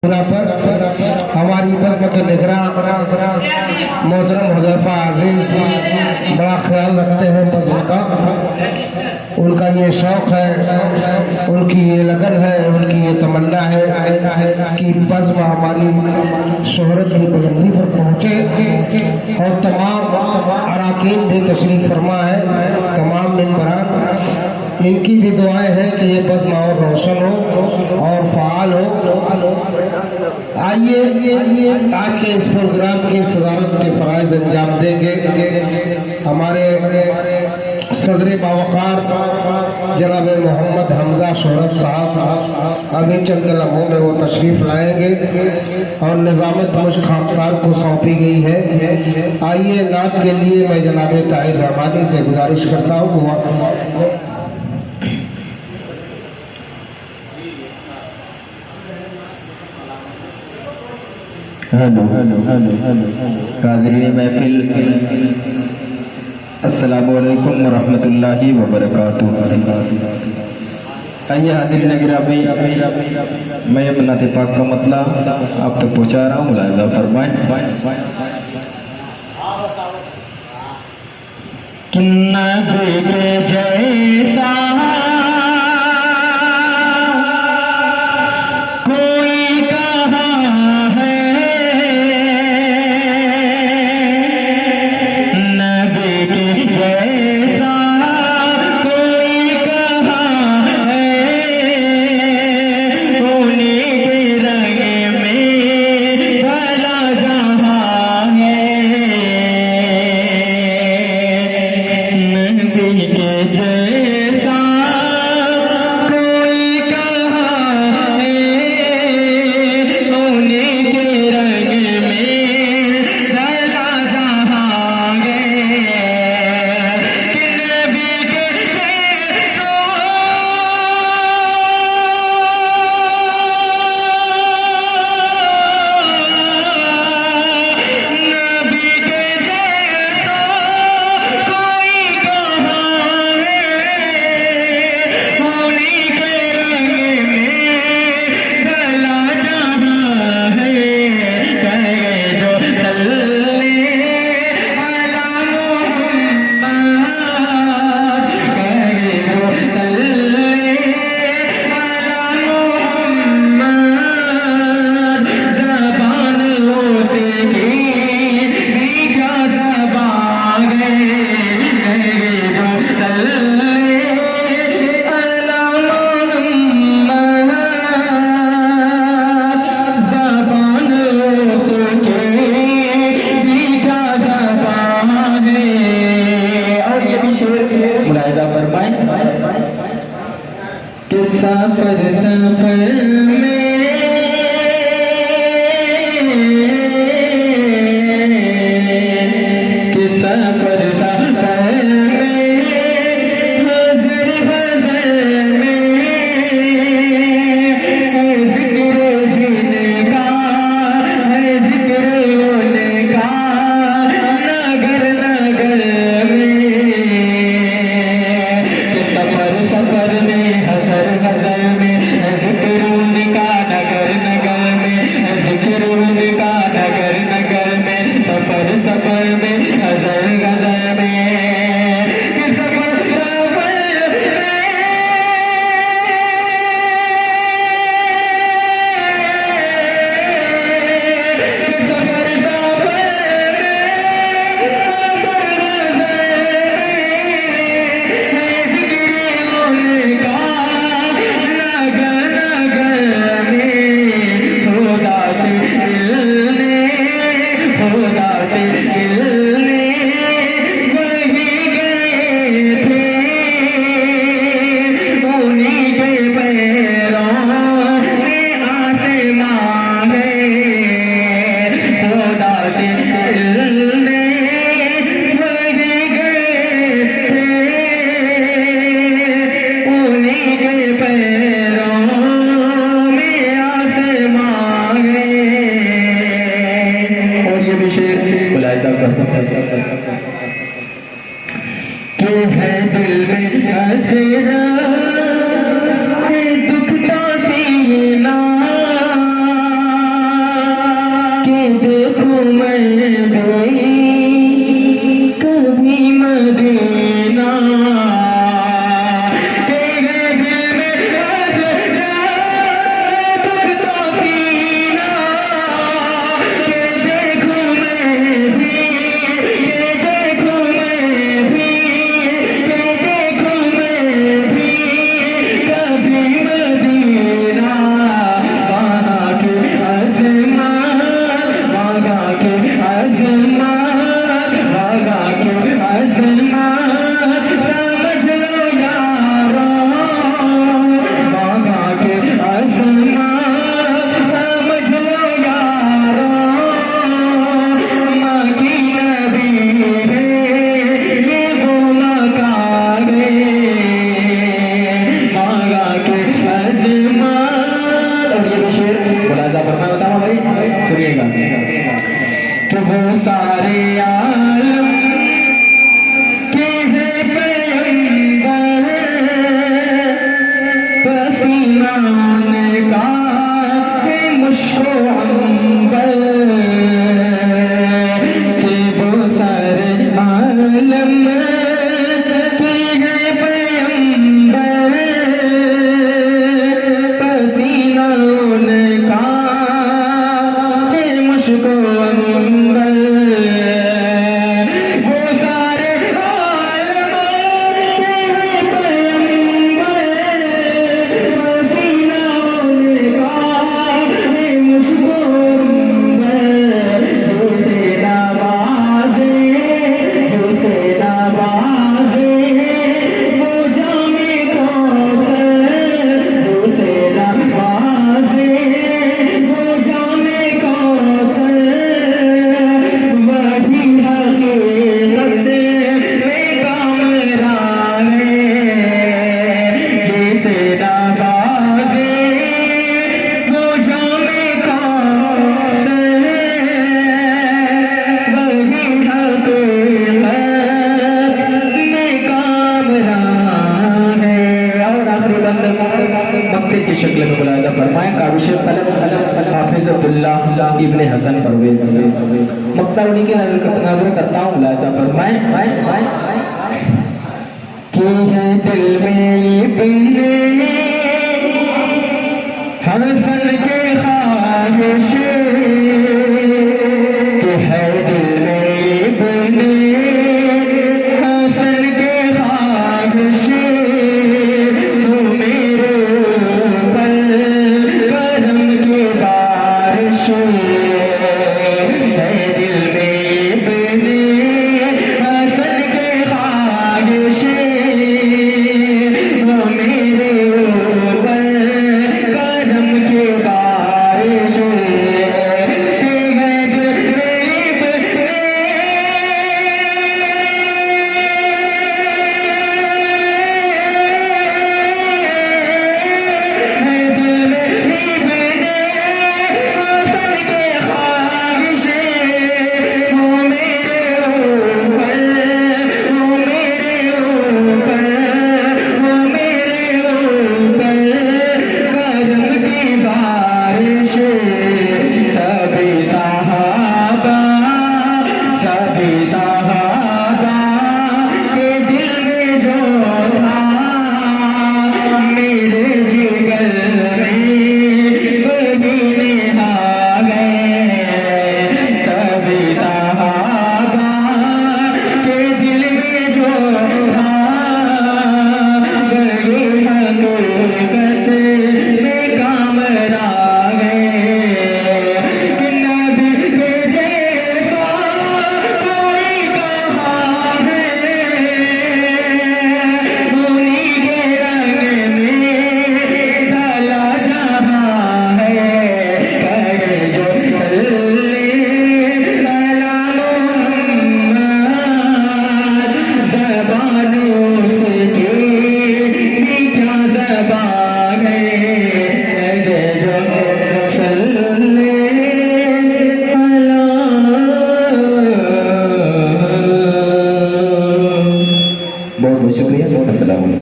पर हमारी बदमत निगरां मोहतरम हुज़ैफा अज़ीज़ बड़ा ख्याल रखते हैं बज़्म का। उनका ये शौक़ है, उनकी ये लगन है, उनकी ये तमन्ना है कि बज़्म हमारी शोहरत की बुलंदी पर पहुँचे और तमाम अराकीन भी तशरीफ़ फरमा है, तमाम मेंबरान। इनकी भी दुआएं हैं कि ये बज़्म और रोशन हो और फ़ाल हो। आइए आज के इस प्रोग्राम की सदारत के फ़राइज़ अंजाम देंगे हमारे सदर बावक़ार जनाब मोहम्मद हमज़ा शोहरत साहब। अभी चंद लम्हों में वो तशरीफ़ लाएंगे और निज़ामत मुझ खाकसार को सौंपी गई है। आइए नात के लिए मैं जनाब ताहिर रहमानी से गुजारिश करता हूँ। हेलो काज़रीन महफिल, अस्सलामु अलैकुम वरहमतुल्लाहि वबरकातुहू। आइए हाज़िरीन गिरामी, मैं मन्नत पाक का मतला आप तक पहुँचा रहा हूँ, मुलाहिज़ा फरमाएं। कि नबी के जैसा के देखूं मैं भी कभी मदीना तेरे दिल में हंसना दुखता सीना ये देखूं मैं भी ये देखूं मैं भी ये देखूं मैं भी कभी मदीना वहाँ के आसमान वहाँ के आसमान वहाँ के आसमान समझ लो यारो वहाँ के आसमान समझ लो यारो माँ की नबी है ये वो मकान है वहाँ के आसमान। और ये भी शेर मुलाजा फरमाया बताओ भाई सुनिएगा कि वो सारे आलम के हैं पैगंबर पसीना उनका है मुश्को अंबर कि वो सारे आलम के हैं पैगंबर पसीना उनका है मुश्को अंबर वो सारे आलम के हैं पैगंबर पसीना उनका है मुश्को अंबर जो से नवाजे वो जामे कौसर जो से नवाजे वो जामे कौसर वही हकीकत में कामरान जैसे नवाजे वो जामे कौसर वही हकीकत में कामरान है। और आखिरी बंद मक्के की शक्ल में मुलाजा फरमाए काबिश तलब हाफिज़ुल्लाह इब्न हसन परवेज मक्ता उन्हीं के नजर करता हूँ मुलाजा फरमाए कि है दिल में इब्न हसन के